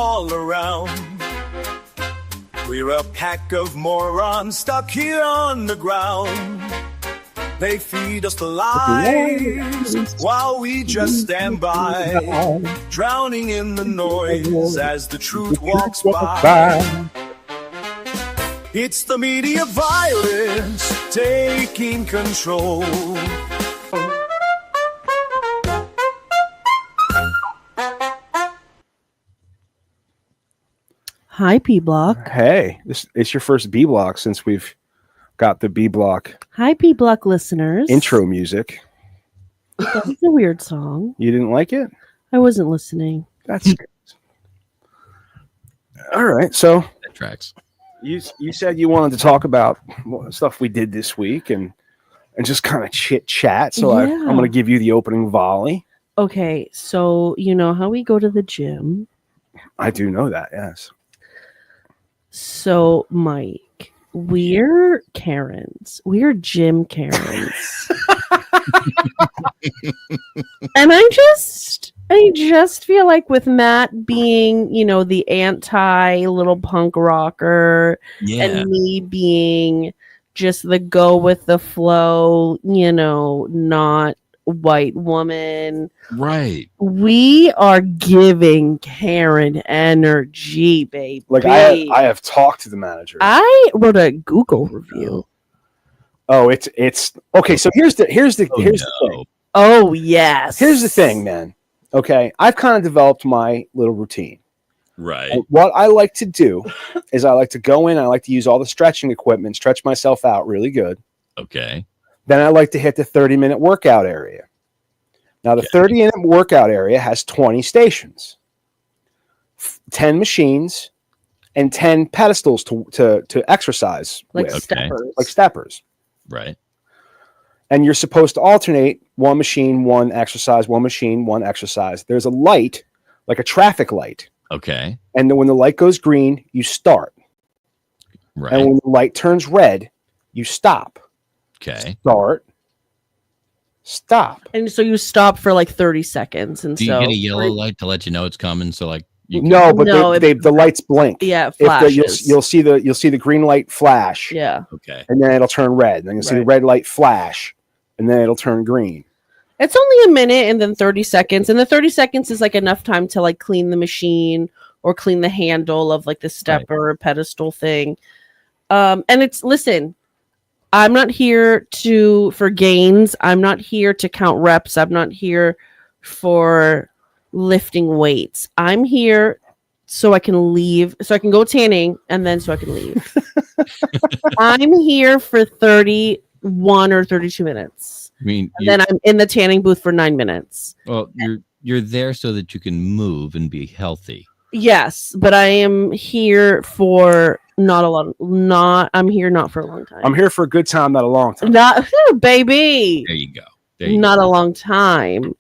all around. We're a pack of morons stuck here on the ground. They feed us the lies while we just stand by, drowning in the noise as the truth walks by. It's the media violence taking control. Hi, B Block. Hey, it's your first B Block since we've got the B Block. Hi, B Block listeners. Intro music. That's a weird song. You didn't like it? I wasn't listening. That's good. All right. So That tracks. you said you wanted to talk about stuff we did this week and just kind of chit chat. So Yeah. I'm going to give you the opening volley. Okay, so you know how we go to the gym. I do know that. Yes. So, Mike, we're Karens. We're gym Karens. And I just feel like with Matt being, the anti little punk rocker and me being just the go with the flow, not white woman. Right. We are giving Karen energy, baby. like I have talked to the manager. I wrote a Google review. Oh, it's okay. So here's the thing. Oh, yes. Here's the thing, man. Okay, I've kind of developed my little routine. Right. And what I like to do is I like to go in, I like to use all the stretching equipment, stretch myself out really good. Okay. Then I like to hit the 30-minute workout area. Now, the 30-minute workout area has 20 stations, 10 machines, and 10 pedestals to exercise Like with, steppers. like steppers. Right. And you're supposed to alternate one machine, one exercise, one machine, one exercise. There's a light, like a traffic light. Okay. And then when the light goes green, you start. Right. And when the light turns red, you stop. Okay. Start. Stop. And so you stop for like 30 seconds. And Do you so get a yellow light to let you know it's coming? So like you can, No, but No, the lights blink. Yeah, it If flashes. you'll see the green light flash. Yeah. okay. And then it'll turn red. And then you'll see the Right. red light flash. And then it'll turn green. It's only a minute and then 30 seconds. And the 30 seconds is like enough time to like clean the machine or clean the handle of like the stepper or pedestal thing. And listen, I'm not here for gains. I'm not here to count reps. I'm not here for lifting weights. I'm here so I can leave, so I can go tanning, and then so I can leave. I'm here for 31 or 32 minutes. I mean, And then I'm in the tanning booth for 9 minutes. well, you're there so that you can move and be healthy. Yes, but I am here for I'm here not for a long time. I'm here for a good time, not a long time. Not baby. There you go. There you Not go. a long time.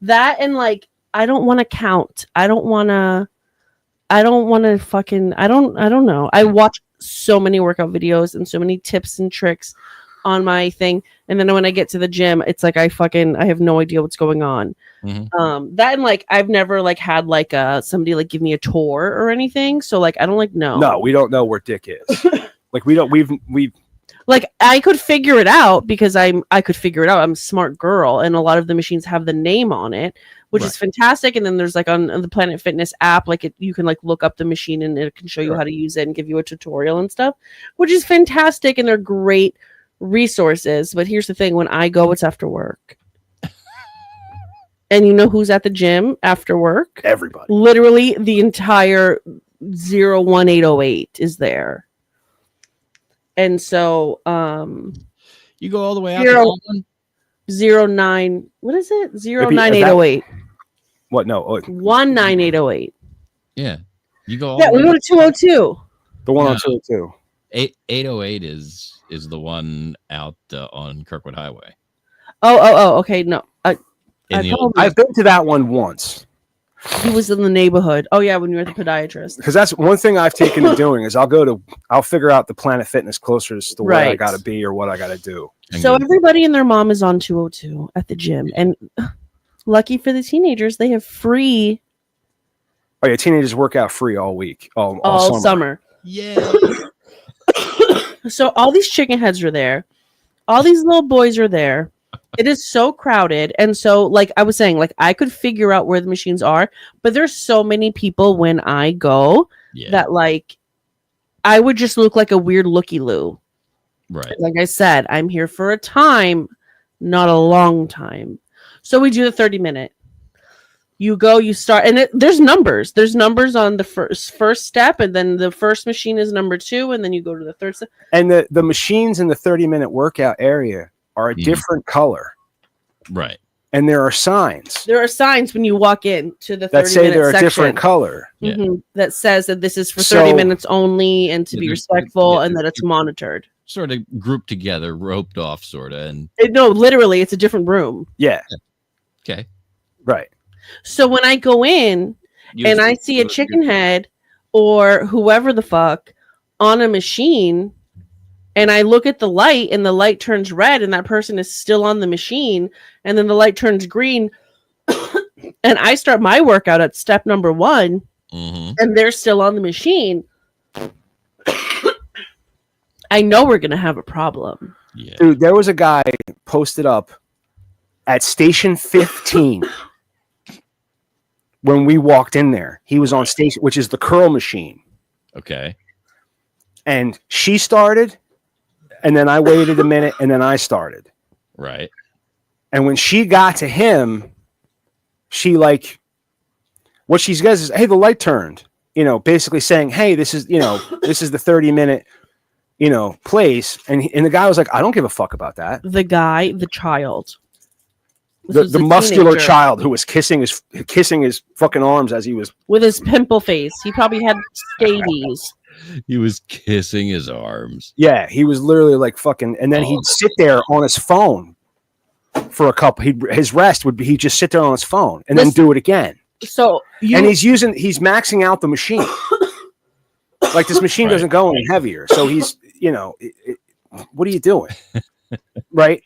That and like I don't want to count. I don't want to fucking I don't know. I watch so many workout videos and so many tips and tricks on my thing, and then when I get to the gym, it's like I have no idea what's going on. Mhm. That and like I've never like had like somebody like give me a tour or anything, so like I don't like know. No, we don't know where Dick is. Like we've Like I could figure it out because I could figure it out. I'm a smart girl, and a lot of the machines have the name on it, which is fantastic. And then there's like on the Planet Fitness app, like you can like look up the machine and it can show you how to use it and give you a tutorial and stuff, which is fantastic. And they're great resources. But here's the thing: when I go, it's after work. And you know who's at the gym after work? everybody. Literally the entire 01808 is there. And so You go all the way out Zero- to Baldwin? 09 what is it? 09808. What? No, 19808. Yeah. You go all Yeah, the we way go to 202. the one on No. 202. 808 is the one out on Kirkwood Highway. Oh, okay. No. In I the old, probably- I've been to that one once. He was in the neighborhood. Oh yeah, when you were at the podiatrist. Because that's one thing I've taken to doing is I'll figure out the Planet Fitness closest to where I Right. got to be or what I got to do. and So go- everybody and their mom is on 202 at the gym, and lucky for the teenagers, they have free Oh yeah, teenagers work out free all week, all all summer. Yeah. So all these chicken heads are there. All these little boys are there. It is so crowded. And so, like I was saying, like I could figure out where the machines are, but there's so many people when I go that like I would just look like a weird looky-loo. Right. Like I said, I'm here for a time, not a long time. So we do the 30-minute. You go, you start, and there's numbers. There's numbers on the first step, and then the first machine is number 2, and then you go to the third step. And the machines in the 30-minute workout area are a different color. Right. And there are signs. There are signs when you walk in to the 30-minute that say they're section, a different color. that says that this is for 30 minutes only, and to be respectful, and that it's monitored. Sort of grouped together, roped off, sort of. And no, literally, it's a different room. Yeah. Okay. Right. So when I go in and I see a chicken head or whoever the fuck on a machine, and I look at the light and the light turns red and that person is still on the machine, and then the light turns green and I start my workout at step number 1 and they're still on the machine, I know we're going to have a problem. Yeah. Dude, there was a guy posted up at station 15 when we walked in there. He was on station, which is the curl machine. Okay. And she started, and then I waited a minute, and then I started. Right. And when she got to him, she like, what she says is, hey, the light turned, basically saying, hey, this is the 30-minute, place. And the guy was like, I don't give a fuck about that. The guy, the child. The muscular teenager child who was kissing his fucking arms as he was with his pimple face. He probably had scabies. He was kissing his arms. Yeah, he was literally like fucking, and then he'd sit there on his phone for a couple. His rest would be he'd just sit there on his phone and then do it again. So and he's maxing out the machine. Like this machine doesn't go any heavier, so he's what are you doing, right?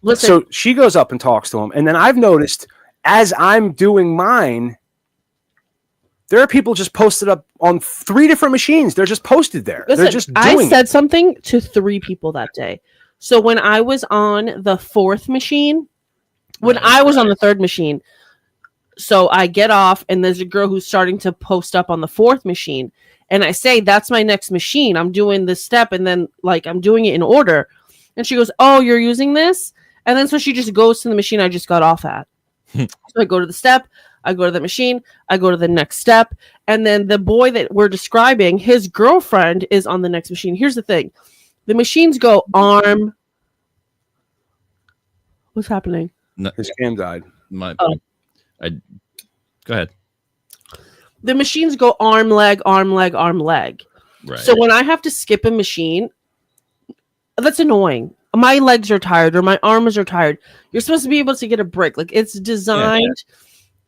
Listen. So she goes up and talks to him, and then I've noticed as I'm doing mine, there are people just posted up on 3 different machines. They're just posted there. Listen, they're just doing I said something to 3 people that day. So when I was on the 4th machine, when I was on the 3rd machine, so I get off and there's a girl who's starting to post up on the 4th machine. And I say, that's my next machine. I'm doing this step. And then like, I'm doing it in order. And she goes, oh, you're using this? And then so she just goes to the machine I just got off at. So I go to the step, I go to the machine, I go to the next step. And then the boy that we're describing, his girlfriend is on the next machine. Here's the thing. The machines go arm. What's happening? No, his cam died. Go ahead. The machines go arm, leg, arm, leg, arm, leg. Right. So when I have to skip a machine, that's annoying. My legs are tired or my arms are tired. You're supposed to be able to get a break. Like it's designed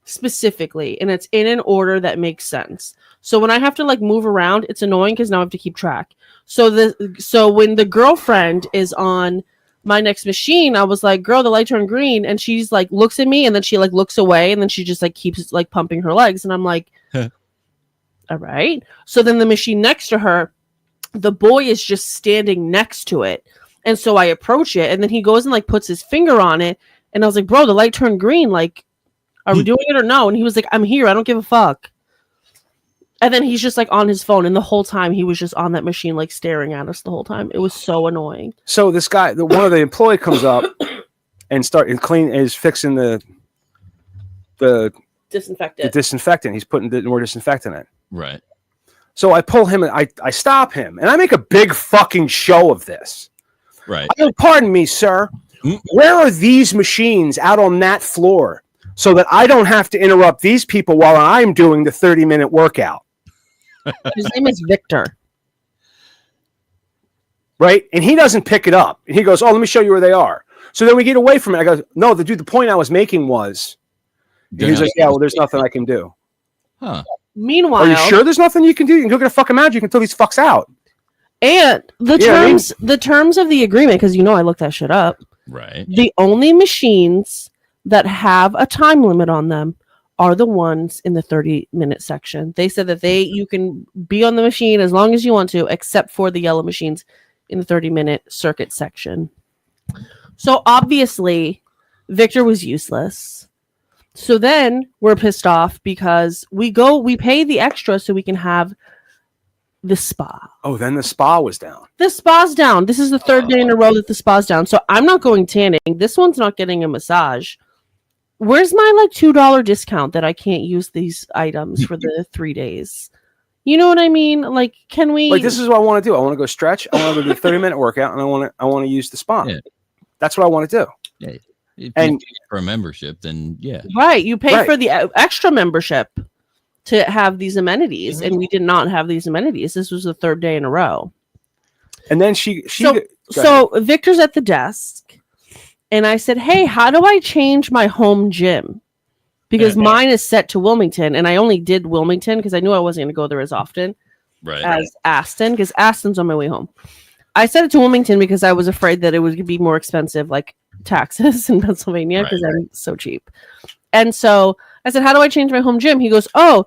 specifically and it's in an order that makes sense. So when I have to like move around, it's annoying because now I have to keep track. So when the girlfriend is on my next machine, I was like, girl, the light turned green. And she's like, looks at me and then she like looks away and then she just like keeps like pumping her legs. And I'm like, all right. So then the machine next to her, the boy is just standing next to it. And so I approach it and then he goes and like puts his finger on it. And I was like, bro, the light turned green. Like, are we doing it or no? And he was like, I'm here. I don't give a fuck. And then he's just like on his phone. And the whole time he was just on that machine, like staring at us the whole time. It was so annoying. So this guy, one of the employee comes up and is fixing the disinfectant. The disinfectant. He's putting more disinfectant in. Right. So I pull him and I stop him and I make a big fucking show of this. Right. Pardon me, sir. Where are these machines out on that floor so that I don't have to interrupt these people while I'm doing the 30-minute workout? His name is Victor. Right? And he doesn't pick it up. And he goes, oh, let me show you where they are. So then we get away from it. I go, no, the point I was making was, he's like, yeah, well, there's nothing I can do. Huh. Meanwhile, are you sure there's nothing you can do? You can go get a fucking magic until these fucks out. And the terms of the agreement, because I looked that shit up. Right. The only machines that have a time limit on them are the ones in the 30-minute section. They said that you can be on the machine as long as you want to, except for the yellow machines in the 30-minute circuit section. So obviously, Victor was useless. So then we're pissed off because we pay the extra so we can have the spa. Oh, then the spa was down. The spa's down. This is the third day in a row that the spa's down. So I'm not going tanning. This one's not getting a massage. Where's my like $2 discount that I can't use these items for the 3 days? You know what I mean? Like, can we? Like, this is what I want to do. I want to go stretch. I want to do the 30-minute workout, and I want to use the spa. Yeah. That's what I want to do. Yeah. If And- you pay for a membership, then yeah. Right, you pay Right. for the extra membership to have these amenities, and we did not have these amenities. This was the third day in a row. And then she So Victor's at the desk, and I said, "Hey, how do I change my home gym? Because mine is set to Wilmington, and I only did Wilmington because I knew I wasn't going to go there as often Right. as Aston, because Aston's on my way home. I set it to Wilmington because I was afraid that it would be more expensive, like taxes in Pennsylvania, because I'm so cheap. And so I said, "How do I change my home gym?" He goes, "Oh,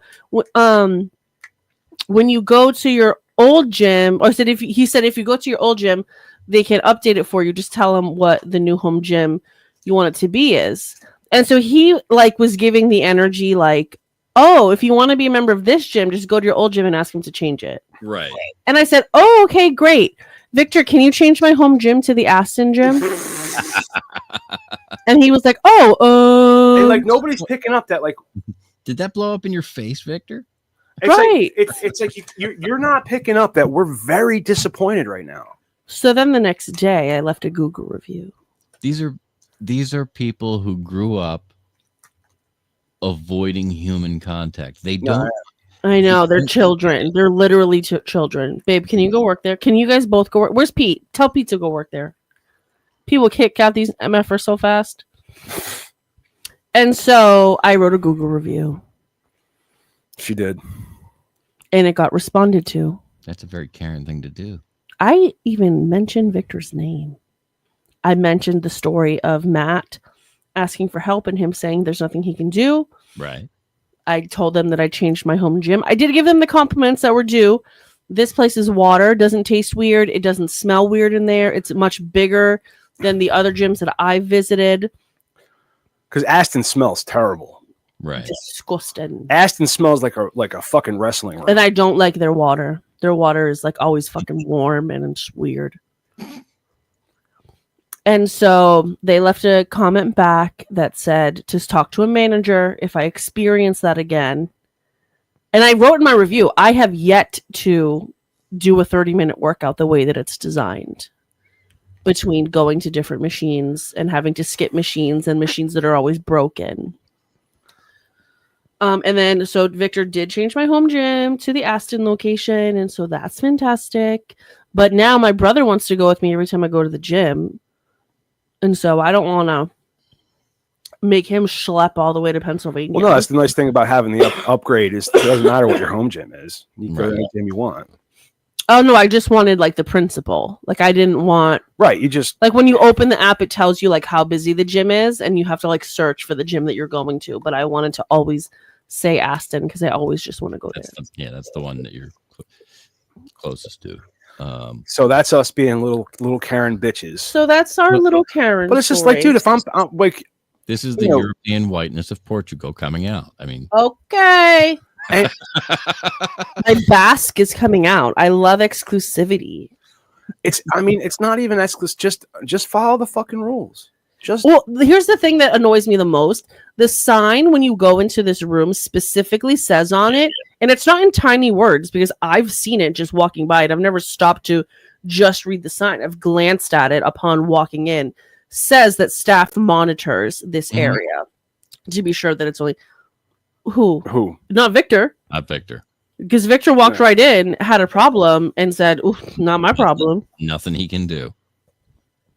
when you go to your old gym," or said if you go to your old gym, they can update it for you. Just tell them what the new home gym you want it to be is." And so he like was giving the energy like, "Oh, if you want to be a member of this gym, just go to your old gym and ask him to change it." Right. And I said, "Oh, okay, great. Victor, can you change my home gym to the Aston gym?" And he was like, "Oh, and like nobody's picking up that like Did that blow up in your face, Victor? it's Right. like it's like you're not picking up that we're very disappointed right now. So then the next day, I left a Google review. These are people who grew up avoiding human contact. They No, don't. I know they're children. They're literally children. Babe, can you go work there? Can you guys both go work? Where's Pete? Tell Pete to go work there. People kick out these MFers so fast. And so I wrote a Google review, She did. and it got responded to. That's a very Karen thing to do. I even mentioned Victor's name. I mentioned the story of Matt asking for help and him saying there's nothing he can do. Right. I told them that I changed my home gym. I did give them the compliments that were due. This place's water doesn't taste weird. It doesn't smell weird in there. It's much bigger than the other gyms that I visited. Because Aston smells terrible. Right. Disgusting. Aston smells like a fucking wrestling ring. And I don't like their water. Their water is like always fucking warm and it's weird. And so they left a comment back that said to talk to a manager if I experience that again. And I wrote in my review, I have yet to do a 30-minute workout the way that it's designed, between going to different machines and having to skip machines and machines that are always broken. And then, so Victor did change my home gym to the Aston location. And so that's fantastic. But now my brother wants to go with me every time I go to the gym. And so I don't want to make him schlep all the way to Pennsylvania. Well, no, that's the nice thing about having the upgrade is it doesn't matter what your home gym is. You can go to any gym you want. Oh, no, I just wanted like the principle. Like I didn't want, Right. You just, like when you open the app, it tells you like how busy the gym is and you have to like search for the gym that you're going to. But I wanted to always say Aston because I always just want to go there. That's the one that you're closest to. so that's us being little Karen bitches. So that's our little Karen. But it's just like, dude, if I'm like, This is the You know- European whiteness of Portugal coming out. I mean, okay. And- My Basque is coming out. I love exclusivity. it's not even exclusive. Just follow the fucking rules. Just Well, here's the thing that annoys me the most. The sign when you go into this room specifically says on it, and it's not in tiny words because I've seen it just walking by it. I've never stopped to just read the sign. I've glanced at it upon walking in. Says that staff monitors this area to be sure that it's only who? Not Victor. not Victor. Because Victor walked Yeah. right in, had a problem, and said, "Ooh, not my problem." Nothing he can do.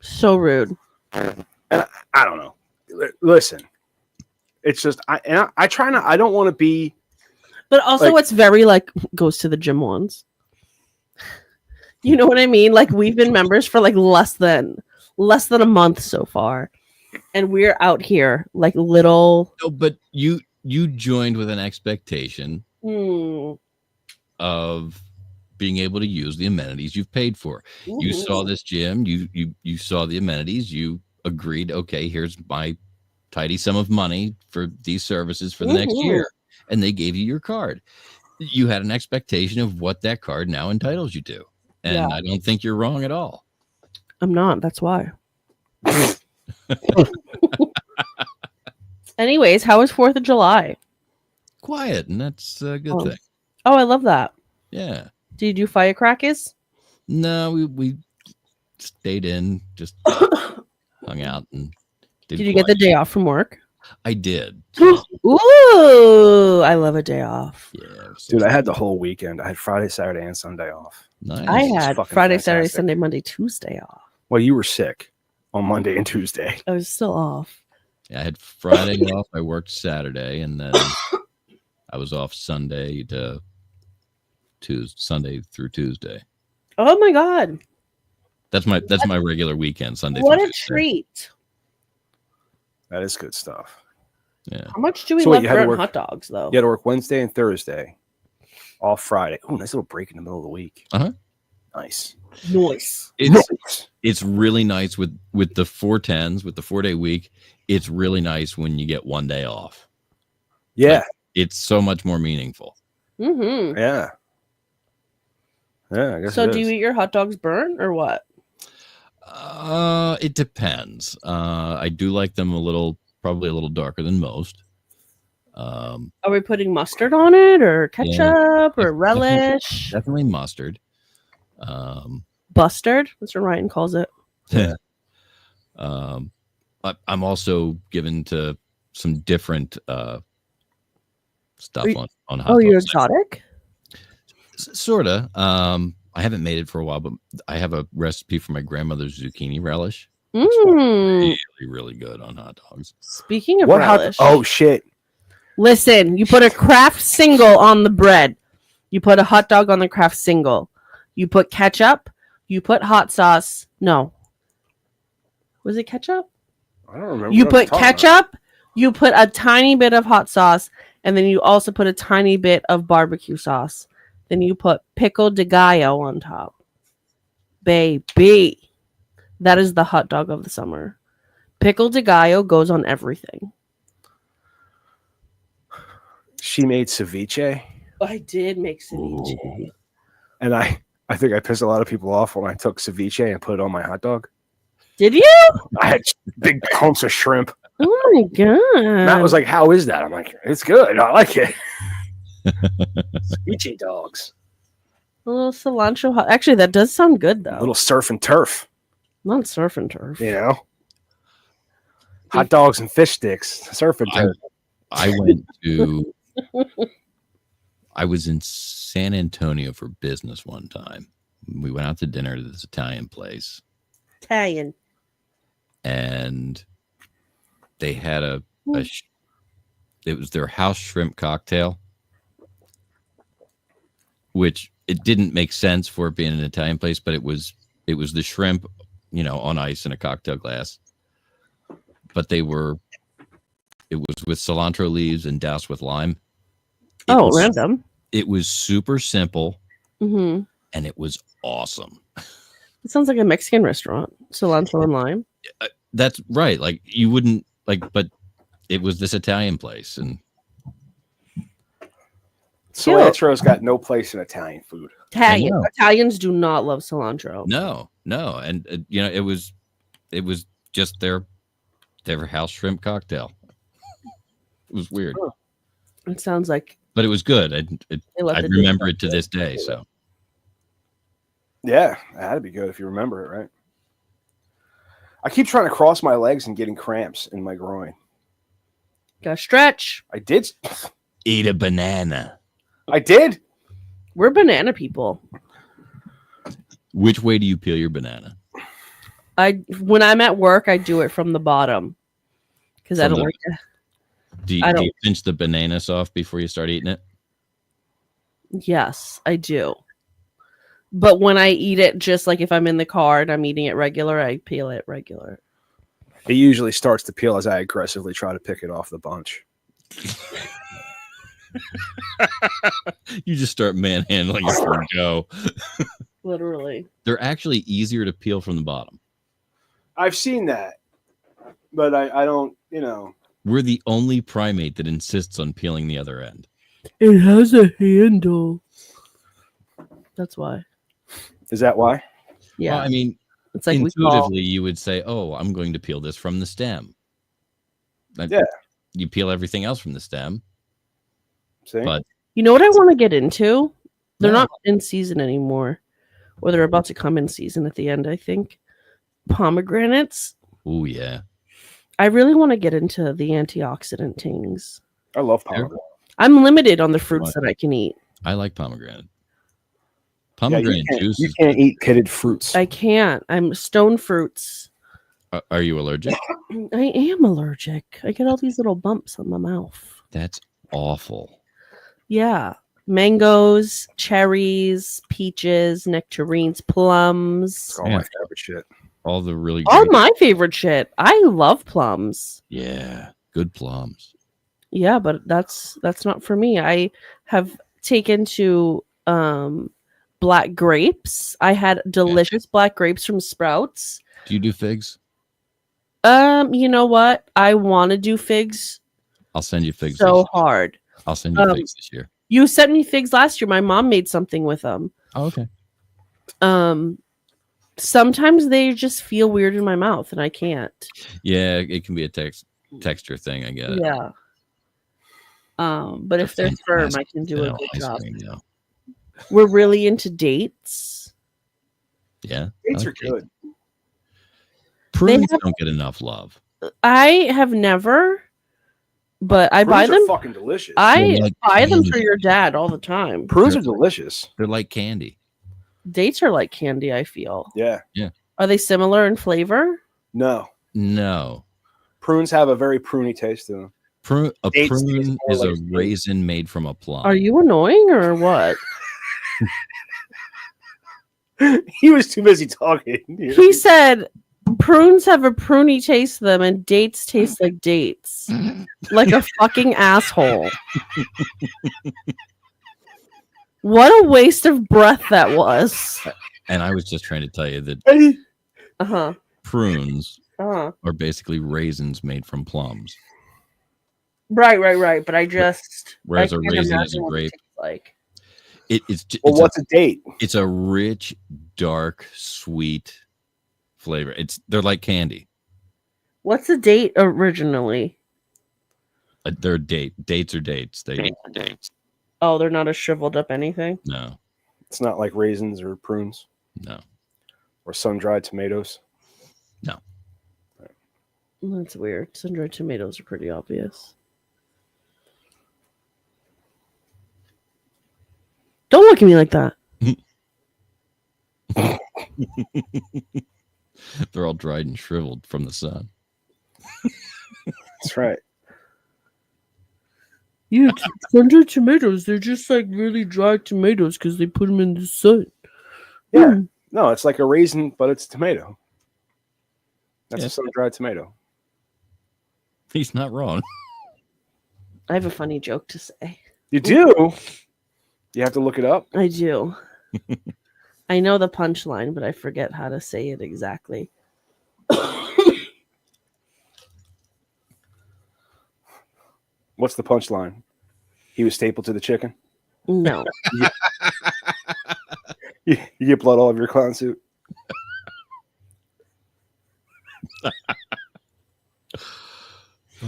So rude. I don't know. Listen, it's just I try not. I don't want to be. But also, Like- it's very like goes to the gym once. You know what I mean? Like we've been members for like less than a month so far, and we're out here like little. No, but you joined with an expectation Mm. of being able to use the amenities you've paid for. You saw this gym, you saw the amenities, you agreed, okay, here's my tidy sum of money for these services for the next year, and they gave you your card. You had an expectation of what that card now entitles you to, and I don't think you're wrong at all. I'm not. That's why. Anyways, how was 4th of July? Quiet, and that's a good thing. Oh, I love that. Yeah. Did you do firecrackers? No, we stayed in, just hung out, and did you get the day off from work? I did. Ooh, I love a day off. Yeah, Dude, I had the whole weekend. I had Friday, Saturday, and Sunday off. Nice. I had fucking Friday, fantastic. Saturday, Sunday, Monday, Tuesday off. Well, you were sick on Monday and Tuesday. I was still off. Yeah, I had Friday off. I worked Saturday, and then I was off Sunday to Sunday through Tuesday. Oh my god! That's my regular weekend. Sunday. What through a Tuesday. treat! That is good stuff. Yeah. How much do we So wait, love you had to for work- hot dogs though? You had to work Wednesday and Thursday, off Friday. Oh, nice little break in the middle of the week. Uh-huh. Nice. Noise. It's really nice with the 410s, with the 4-day week. It's really nice when you get one day off. Yeah. Like, it's so much more meaningful. Mm-hmm. Yeah. Yeah, I guess So, it do is. you eat your hot dogs burnt or what? It depends. I do like them probably a little darker than most. Are we putting mustard on it, or ketchup, or relish? Definitely mustard. Bustard. That's what Ryan calls it. Yeah. I'm also given to some different stuff on hot Oh, you're dogs. exotic. Sorta. I haven't made it for a while, but I have a recipe for my grandmother's zucchini relish. Mm. Really, really good on hot dogs. Speaking of What relish, Oh shit. listen, you put a Kraft single on the bread. You put a hot dog on the Kraft single. You put ketchup. You put hot sauce. No. Was it ketchup? I don't remember. You what I'm put talking about. ketchup. You put a tiny bit of hot sauce. And then you also put a tiny bit of barbecue sauce. Then you put pico de gallo on top. Baby. That is the hot dog of the summer. Pickle de gallo goes on everything. She made ceviche, I did make ceviche. and I think I pissed a lot of people off when I took ceviche and put it on my hot dog. Did you? I had big clumps of shrimp. Oh my god. Matt was like, "How is that?" I'm like, "It's good. I like it." Ceviche dogs, a little cilantro. Actually, that does sound good though. a little surf and turf. Not surf and turf. You know, hot dogs and fish sticks, surf and turf. I went to. I was in San Antonio for business one time. We went out to dinner to this Italian place, Italian. and they had it was their house shrimp cocktail, which it didn't make sense for it being an Italian place, but it was the shrimp, on ice in a cocktail glass. But it was with cilantro leaves and doused with lime. Random. It was super simple, Mm-hmm. and it was awesome. It sounds like a Mexican restaurant. Cilantro and lime. That's right. Like you wouldn't but it was this Italian place, and Cilantro's got no place in Italian food. Italian. I know. Italians do not love cilantro. no, and it was just their house shrimp cocktail. It was weird, It sounds like but it was good. they left I the remember dish it to this day. So Yeah, it had to be good if you remember it, right? I keep trying to cross my legs and getting cramps in my groin. Gotta stretch. I did. eat a banana. I did. We're banana people. Which way do you peel your banana? When I'm at work, I do it from the bottom because I From don't the- like to. Do I you don't- pinch the bananas off before you start eating it? Yes, I do. But when I eat it, just like if I'm in the car and I'm eating it regular, I peel it regular. It usually starts to peel as I aggressively try to pick it off the bunch. You just start manhandling it for Joe. Literally. They're actually easier to peel from the bottom. I've seen that, but I don't, you know. We're the only primate that insists on peeling the other end. It has a handle. That's why. Is that why? Yeah. Well, I mean, it's like intuitively, you would say, "Oh, I'm going to peel this from the stem." Yeah. You peel everything else from the stem. See? But you know what I want to get into? They're No. not in season anymore. Or they're about to come in season at the end, I think. Pomegranates. oh yeah, I really want to get into the antioxidant things. I love pomegranate. I'm limited on the fruits that I can eat. I like pomegranate. Yeah, Pomegranate juice. you can't eat pitted fruits. I can't. I'm stone fruits. Are you allergic? I am allergic. I get all these little bumps on my mouth. That's awful. Yeah. Mangoes, cherries, peaches, nectarines, plums. It's all my favorite shit. All the really All great- my favorite shit. I love plums. yeah, good plums. Yeah, but that's not for me. I have taken to black grapes. I had delicious black grapes from Sprouts. Do you do figs? You know what? I want to do figs I'll send you figs. so this- hard. I'll send you figs this year. You sent me figs last year. My mom made something with them. Oh, okay. Sometimes they just feel weird in my mouth and I can't. Yeah, it can be a texture thing. I get it. Yeah. But if they're That's firm, nice I can do a vanilla good ice job. cream, yeah. We're really into dates. Yeah, Dates I are like dates. good. Prunes have- don't get enough love. I have never, but I buy Prunes are them. fucking delicious. I They're like buy them for candy. your dad all the time. Prunes are delicious. They're like candy. Dates are like candy, I feel. Yeah. Are they similar in flavor? No. No, Prunes have a very pruny taste to them. a Dates prune taste more is a like fruit. raisin made from a plum. Are you annoying or what? He was too busy talking. He said prunes have a pruny taste to them and dates taste like dates. Like a fucking asshole. What a waste of breath that was. And I was just trying to tell you that Uh-huh. prunes Uh-huh. are basically raisins made from plums. Right. But I just Whereas I a can't raisin is imagine a what it grape. tastes like. Well, what's a date? It's a rich, dark, sweet flavor. They're like candy. What's the date originally? They're dates are dates. Oh, they're not a shriveled up anything. No, It's not like raisins or prunes no. or sun-dried tomatoes. That's weird. Sun-dried tomatoes are pretty obvious. Don't look at me like that. They're all dried and shriveled from the sun. That's right. Yeah, sun-dried tomatoes. They're just like really dry tomatoes because they put them in the sun. Yeah. No, it's like a raisin, but it's tomato. That's Yeah. a sun-dried tomato. He's not wrong. I have a funny joke to say. You do? You have to look it up? I do. I know the punchline, but I forget how to say it exactly. What's the punchline? He was stapled to the chicken? No. You get blood all over your clown suit?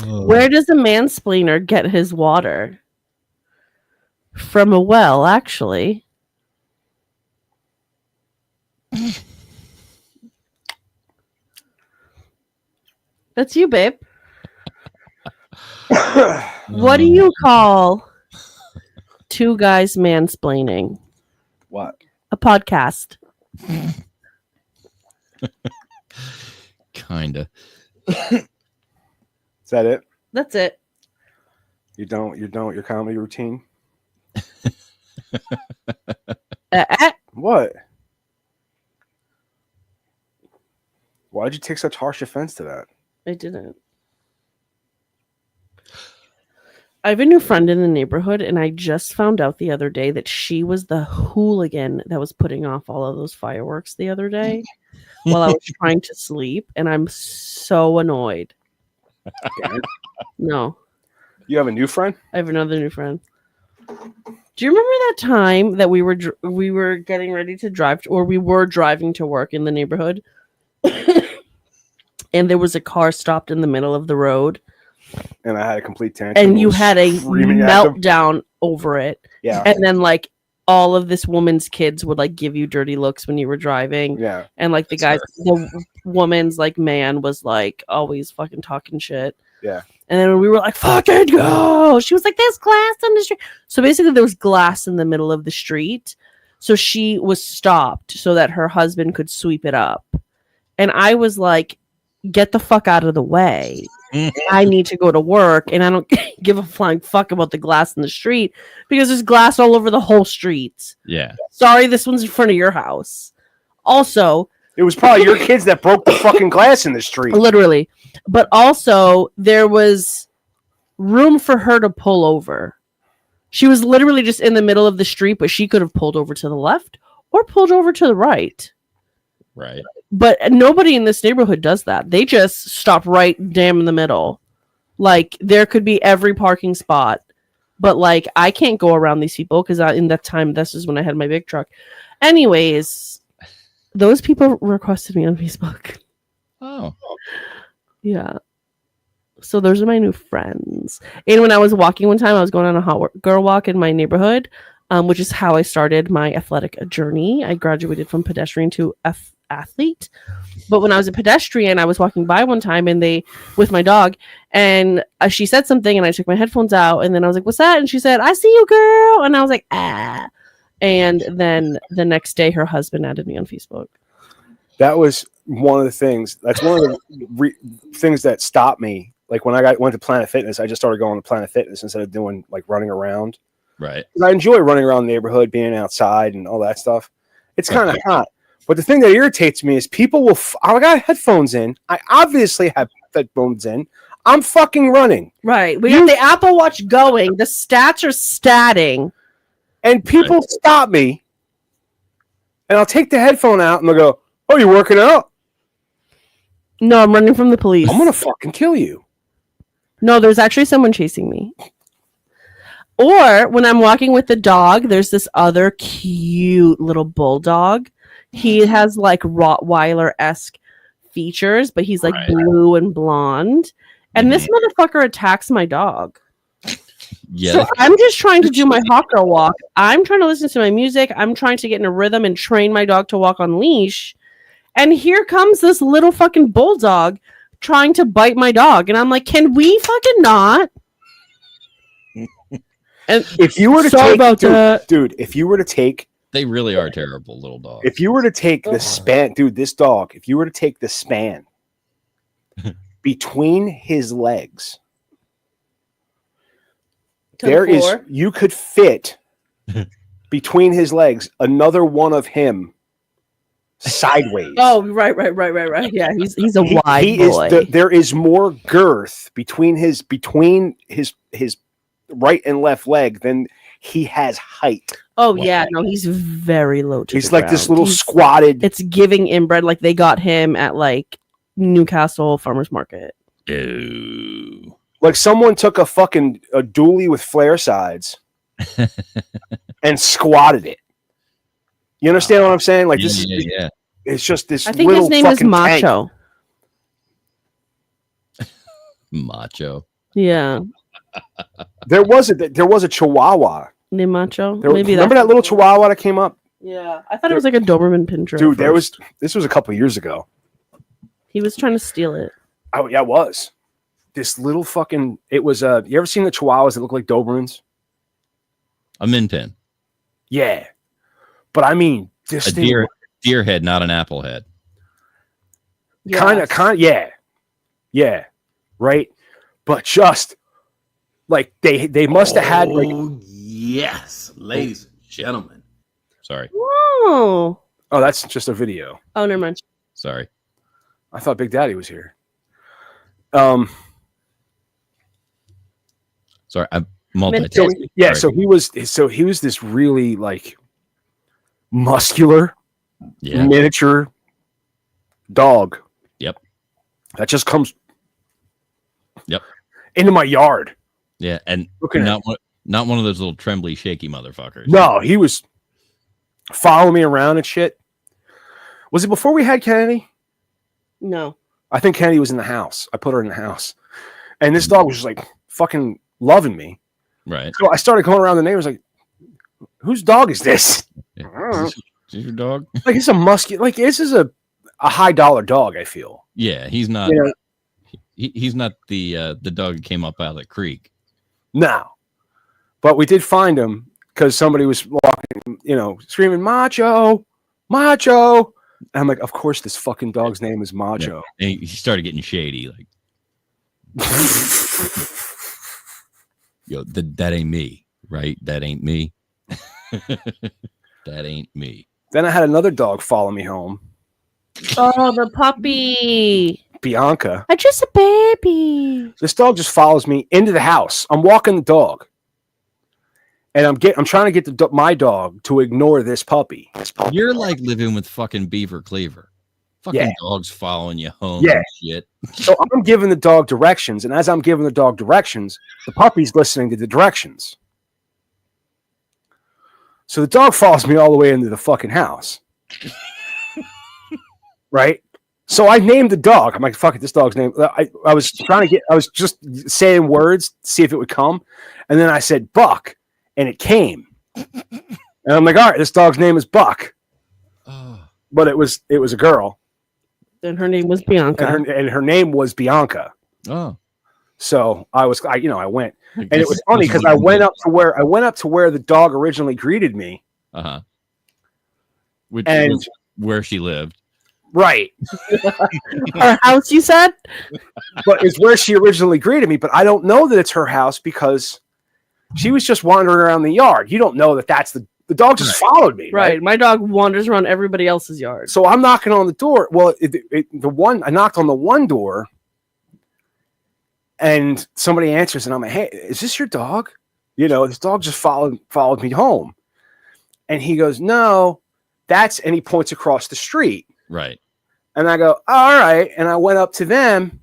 Where does a mansplainer get his water? From a well, actually. That's you, babe. What do you call two guys mansplaining? What? A podcast. Kinda. Is that it? That's it. You're done with your comedy routine? What? Why'd you take such harsh offense to that? I didn't. I have a new friend in the neighborhood, and I just found out the other day that she was the hooligan that was putting off all of those fireworks the other day while I was trying to sleep, and I'm so annoyed. No, You have a new friend? I have another new friend. Do you remember that time that we were getting ready to drive, or we were driving to work in the neighborhood, and there was a car stopped in the middle of the road? And I had a complete tantrum. And you was had a screaming at them. meltdown over it. Yeah. And then like all of this woman's kids would like give you dirty looks when you were driving. Yeah. And like the woman's like man was like always fucking talking shit. Yeah. And then we were like, fucking go. She was like, there's glass on the street. So basically there was glass in the middle of the street. So she was stopped so that her husband could sweep it up. And I was like, get the fuck out of the way. I need to go to work, and I don't give a flying fuck about the glass in the street because there's glass all over the whole street. Yeah. Sorry, this one's in front of your house. Also, It was probably your kids that broke the fucking glass in the street. literally, but also there was room for her to pull over. She was literally just in the middle of the street, but she could have pulled over to the left or pulled over to the right. Right. But nobody in this neighborhood does that. They just stop right damn in the middle. Like there could be every parking spot, but like I can't go around these people because in that time, this is when I had my big truck. Anyways, those people requested me on Facebook. Oh. Yeah. So those are my new friends. And when I was walking one time, I was going on a hot girl walk in my neighborhood, which is how I started my athletic journey. I graduated from pedestrian to athlete. But when I was a pedestrian, I was walking by one time and with my dog, and she said something and I took my headphones out and then I was like, what's that? And she said, I see you, girl. And I was like, ah. And then the next day her husband added me on Facebook. That was one of the things. That's one of the things that stopped me. Like when I went to Planet Fitness, I just started going to Planet Fitness instead of doing like running around. Right. I enjoy running around the neighborhood, being outside and all that stuff. It's kind of hot. But the thing that irritates me is people will. I got headphones in. I obviously have headphones in. I'm fucking running. Right. We have the Apple Watch going. The stats are statting. And people stop me. And I'll take the headphone out and they'll go, oh, you're working out? No, I'm running from the police. I'm going to fucking kill you. No, there's actually someone chasing me. Or when I'm walking with the dog, there's this other cute little bulldog. He has like Rottweiler-esque features, but he's like blue and blonde. And this motherfucker attacks my dog. Yeah. So I'm just trying to do my hot girl walk. I'm trying to listen to my music. I'm trying to get in a rhythm and train my dog to walk on leash. And here comes this little fucking bulldog trying to bite my dog. And I'm like, can we fucking not? And if you were to sorry about that. Dude, if you were to take, They really are terrible little dogs. if you were to take the span, dude, this dog, if you were to take the span between his legs, you could fit between his legs another one of him sideways. Oh, right. Yeah, he's a wide boy. There is more girth between his right and left leg than he has height. Oh yeah, no, he's very low. He's like this little squatted. It's giving inbred. Like they got him at like Newcastle Farmers Market. Ew. Like someone took a dually with flare sides and squatted it. You understand what I'm saying? Like this is it's just this. I think little his name is Macho. Macho. Yeah. There was a Chihuahua. Name Macho. Remember that little Chihuahua that came up? Yeah, I thought it was like a Doberman Pinscher. Dude, this was a couple years ago. He was trying to steal it. Oh yeah, it was. This little fucking. It was. You ever seen the Chihuahuas that look like Dobermans? A Min Pin. Yeah, but I mean, this thing, deer head, not an apple head. Kind of, yeah, right. But just like they must have had like. Yes, ladies and gentlemen. Sorry. Oh, that's just a video. Oh, never mind. Sorry. I thought Big Daddy was here. Sorry. Multitasking. Yeah, Right. so he was this really like muscular Yeah. miniature dog. Yep. That just comes Yep. into my yard. Yeah. And Looking at not one of those little trembly, shaky motherfuckers. No, he was following me around and shit. Was it before we had Kennedy? No. I think Kennedy was in the house. I put her in the house. And this dog was just like fucking loving me. Right. So I started going around the neighbors like, whose dog is this? Yeah. Is this your dog? Like it's a musky, like this is a high dollar dog, I feel. Yeah, he's not. You know? He's not the dog that came up out of the creek. No. But we did find him because somebody was walking, screaming, Macho, Macho. And I'm like, of course, this fucking dog's name is Macho. Yeah. And he started getting shady, like, yo, that ain't me, right? That ain't me. That ain't me. Then I had another dog follow me home, Oh, the puppy. Bianca. I'm just a baby. This dog just follows me into the house. I'm walking the dog, and I'm trying to get my dog to ignore this puppy. You're like living with fucking Beaver Cleaver. Fucking Yeah. dogs following you home. Yeah. And shit. So I'm giving the dog directions, and as I'm giving the dog directions, the puppy's listening to the directions. So the dog follows me all the way into the fucking house. Right? So I named the dog. I'm like, fuck it, this dog's name. I was just saying words to see if it would come. And then I said Buck, and it came. And I'm like, all right, this dog's name is Buck. Oh. But it was a girl. And her name was Bianca. And her name was Bianca. Oh. So I went. And it was funny because I went up to where the dog originally greeted me. Uh-huh. Which And- was where she lived. Right. Her house, you said? But it's where she originally greeted me. But I don't know that it's her house because she was just wandering around the yard. You don't know that that's the dog just followed me. Right. My dog wanders around everybody else's yard. So I'm knocking on the door. Well, I knocked on the one door, and somebody answers, and I'm like, "Hey, is this your dog?" This dog just followed me home, and he goes, "No, and he points across the street, Right. and I go, "All right," and I went up to them,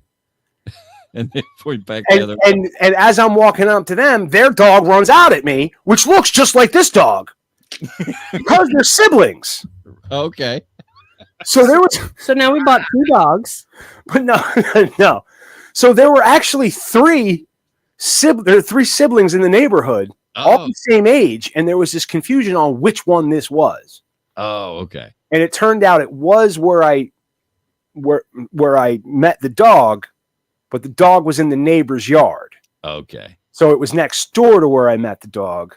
And they point back the other and as I'm walking up to them, their dog runs out at me, which looks just like this dog, because they're siblings. Okay. So there was. So now we bought 2 dogs. But no. So there were actually three siblings in the neighborhood, all Oh. the same age, and there was this confusion on which one this was. Oh, okay. And it turned out it was where I met the dog, but the dog was in the neighbor's yard. Okay. So it was next door to where I met the dog.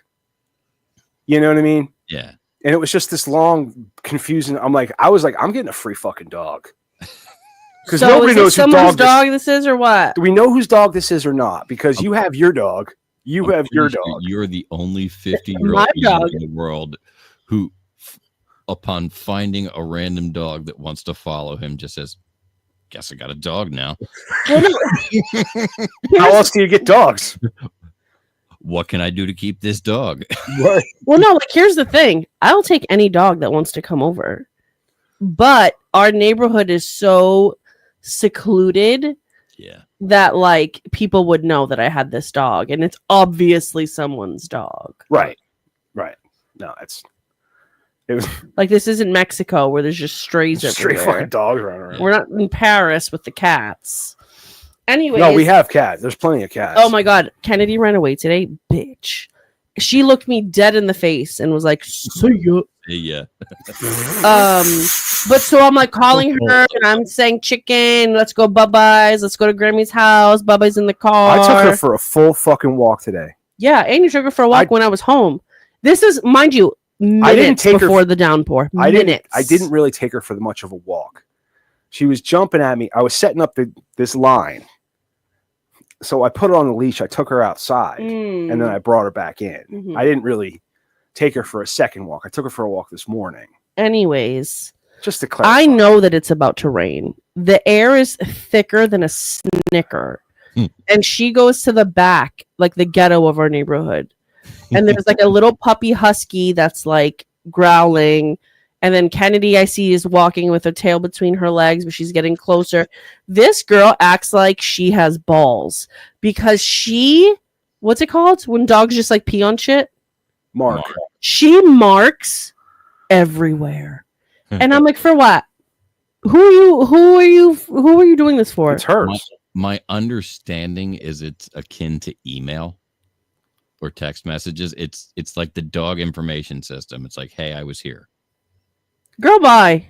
You know what I mean? Yeah. And it was just this long confusion. I'm getting a free fucking dog. Because So nobody is knows this whose someone's dog dog this is or what? Do we know whose dog this is or not? Because you have your dog. You I'm have your pretty sure dog. You're the only 50-year-old My man dog. in the world who, upon finding a random dog that wants to follow him, just says, "Guess I got a dog now. How else do you get dogs? What can I do to keep this dog?" Well, no, here's the thing. I'll take any dog that wants to come over. But our neighborhood is so secluded Yeah. that people would know that I had this dog, and it's obviously someone's dog. Right. No, it was This isn't Mexico where there's just strays straight everywhere. fucking dogs running around. We're not in Paris with the cats. Anyway, No, we have cats. There's plenty of cats. Oh my god, Kennedy ran away today, bitch. She looked me dead in the face and was like, "See ya." Yeah. But so I'm calling her and I'm saying, "Chicken, let's go Bubba's. Let's go to Grammy's house. Bubba's in the car." I took her for a full fucking walk today. Yeah, and you took her for a walk when I was home. This is, mind you, minutes take her before the downpour. I Minutes. didn't really take her for much of a walk. She was jumping at me. I was setting up this line. So I put her on the leash. I took her outside, and then I brought her back in. Mhm. I didn't really take her for a second walk. I took her for a walk this morning. Anyways, Just to clarify. I know that it's about to rain. The air is thicker than a snicker. And she goes to the back, like the ghetto of our neighborhood. And there's like a little puppy husky that's like growling. And then Kennedy, I see, is walking with her tail between her legs, but she's getting closer. This girl acts like she has balls because what's it called? When dogs just like pee on shit? Mark. She marks everywhere. And I'm like, for what? Who are you doing this for? It's hers. My understanding is it's akin to email or text messages. It's like the dog information system. It's like, hey, I was here. Girl, bye.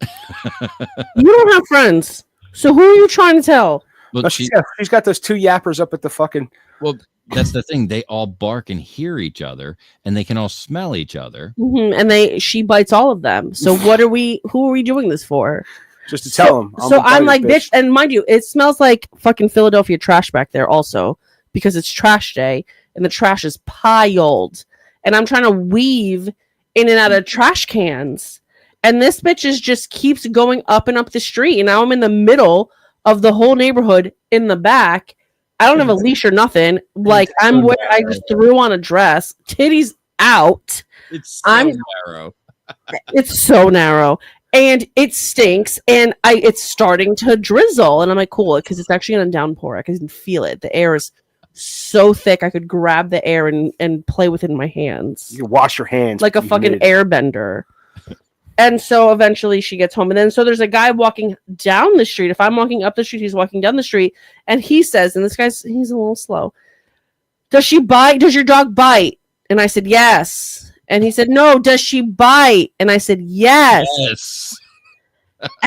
You don't have friends. So who are you trying to tell? Well, No, she's got those two yappers up at the fucking. well, that's the thing. They all bark and hear each other, and they can all smell each other. And she bites all of them. So who are we doing this for? Just to tell them. So I'm like, bitch, and mind you, it smells like fucking Philadelphia trash back there also because it's trash day and the trash is piled. And I'm trying to weave in and out of trash cans. And this bitch just keeps going up and up the street. And now I'm in the middle of the whole neighborhood in the back. I don't have a leash or nothing. Like I just threw on a dress, titties out. It's so narrow. It's so narrow. And it stinks, and it's starting to drizzle, and I'm like, cool, because it's actually gonna downpour. I can feel it. The air is so thick, I could grab the air and play with it in my hands. You wash your hands like a fucking airbender. And so eventually she gets home, and then so there's a guy walking down the street. If I'm walking up the street, he's walking down the street, and he says, and he's a little slow. Does she bite? Does your dog bite? And I said, yes. And he said, no, does she bite? And I said, yes. Yes.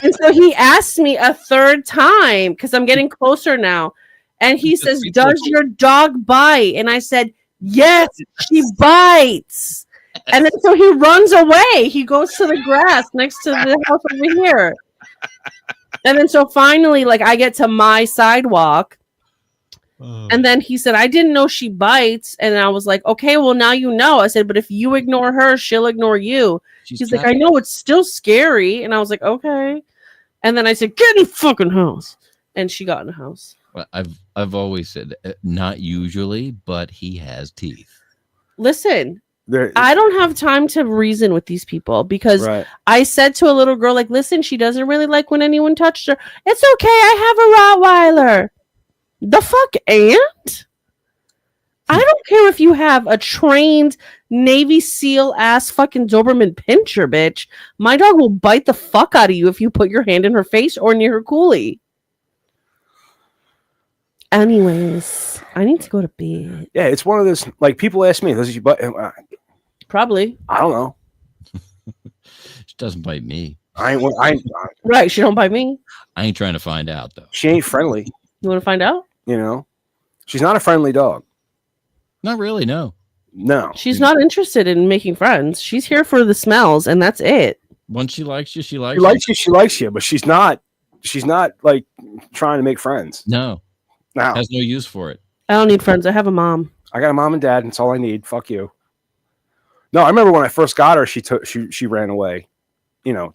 And so he asked me a third time because I'm getting closer now. And he says, does your dog bite? And I said, yes, she bites. And then so he runs away. He goes to the grass next to the house over here. And then so finally, like, I get to my sidewalk. And then he said, I didn't know she bites. And I was like, okay, well, now you know. I said, but if you ignore her, she'll ignore you. He's like, I know, it's still scary. And I was like, okay. And then I said, get in the fucking house. And she got in the house. Well, I've always said, not usually, but he has teeth. Listen, I don't have time to reason with these people because I said to a little girl, like, listen, she doesn't really like when anyone touched her. It's okay. I have a Rottweiler. The fuck, and I don't care if you have a trained Navy SEAL ass fucking Doberman Pinscher, bitch. My dog will bite the fuck out of you if you put your hand in her face or near her coolie. Anyways, I need to go to bed. Yeah, it's one of those, like, people ask me, does she bite? Probably. I don't know. She doesn't bite me. Right, she don't bite me. I ain't trying to find out, though. She ain't friendly. You want to find out? You know, she's not a friendly dog. Not really, no. No. She's not interested in making friends. She's here for the smells, and that's it. Once she likes you, she likes you. She likes you, but she's not like trying to make friends. No. Has no use for it. I don't need friends. I have a mom. I got a mom and dad, and that's all I need. Fuck you. No, I remember when I first got her, she ran away. You know,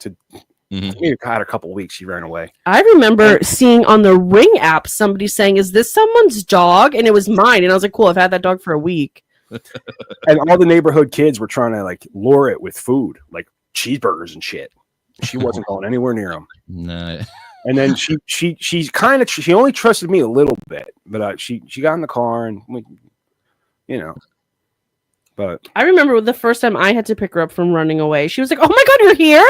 maybe had a couple weeks, she ran away. I remember seeing on the Ring app somebody saying, "Is this someone's dog?" And it was mine. And I was like, "Cool, I've had that dog for a week." And all the neighborhood kids were trying to like lure it with food, like cheeseburgers and shit. She wasn't going anywhere near them. No. And then she only trusted me a little bit, but she got in the car and we, you know. But I remember the first time I had to pick her up from running away. She was like, "Oh my god, you're here!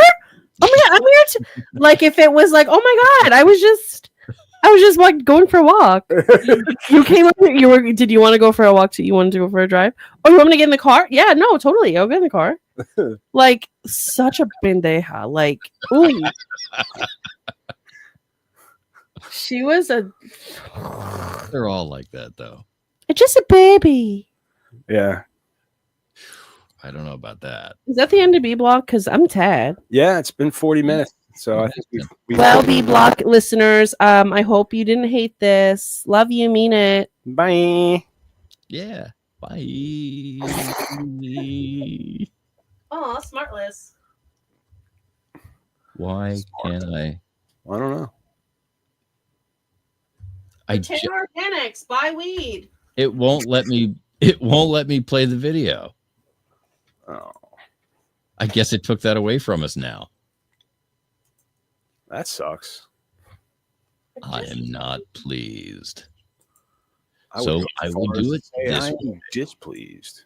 Oh my god, I'm here too!" Like if it was like, "Oh my god, I was just like going for a walk." You came up here. Did you want to go for a walk too? You wanted to go for a drive? Oh, you want me to get in the car? Yeah, no, totally. I'll get in the car. Like such a pendeja. Like, ooh. She was a. They're all like that, though. It's just a baby. Yeah. I don't know about that. Is that the end of B Block? Because I'm Tad. Yeah, it's been 40 minutes. So I think we've well, B Block listeners, I hope you didn't hate this. Love you, mean it. Bye. Yeah. Bye. Oh, Smartless. Why can't I? I don't know. Retain organics. Buy weed. It won't let me. It won't let me play the video. Oh, I guess it took that away from us now. that sucks. I am not pleased. I So would go I as will far do as it to say this I way. am displeased.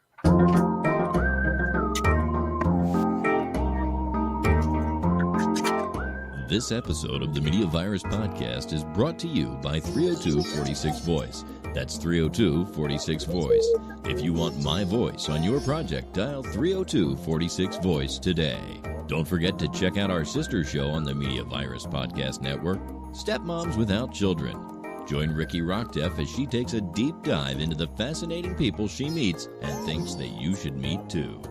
This episode of the Media Virus Podcast is brought to you by 302-46 Voice. That's 302-46 Voice. If you want my voice on your project, dial 302-46 Voice today. Don't forget to check out our sister show on the Media Virus Podcast Network, Stepmoms Without Children. Join Ricky Rockdeff as she takes a deep dive into the fascinating people she meets and thinks that you should meet too.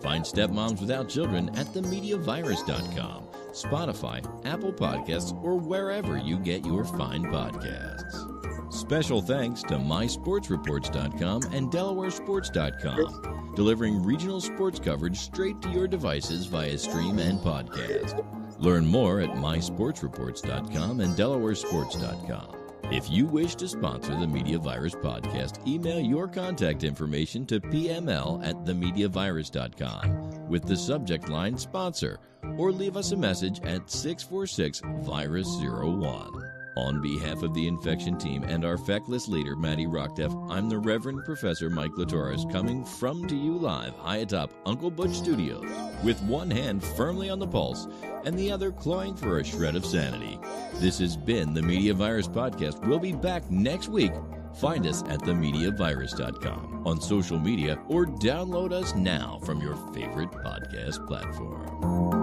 Find Stepmoms Without Children at themediavirus.com, Spotify, Apple Podcasts, or wherever you get your fine podcasts. Special thanks to mysportsreports.com and delawaresports.com, delivering regional sports coverage straight to your devices via stream and podcast. Learn more at mysportsreports.com and delawaresports.com. If you wish to sponsor the Media Virus Podcast, email your contact information to pml@themediavirus.com with the subject line sponsor, or leave us a message at 646-VIRUS01. On behalf of the infection team and our feckless leader, Maddie Rockdeff, I'm the Reverend Professor Mike Latoris, coming from to you live high atop Uncle Butch Studios, with one hand firmly on the pulse and the other clawing for a shred of sanity. This has been the Media Virus Podcast. We'll be back next week. Find us at themediavirus.com, on social media, or download us now from your favorite podcast platform.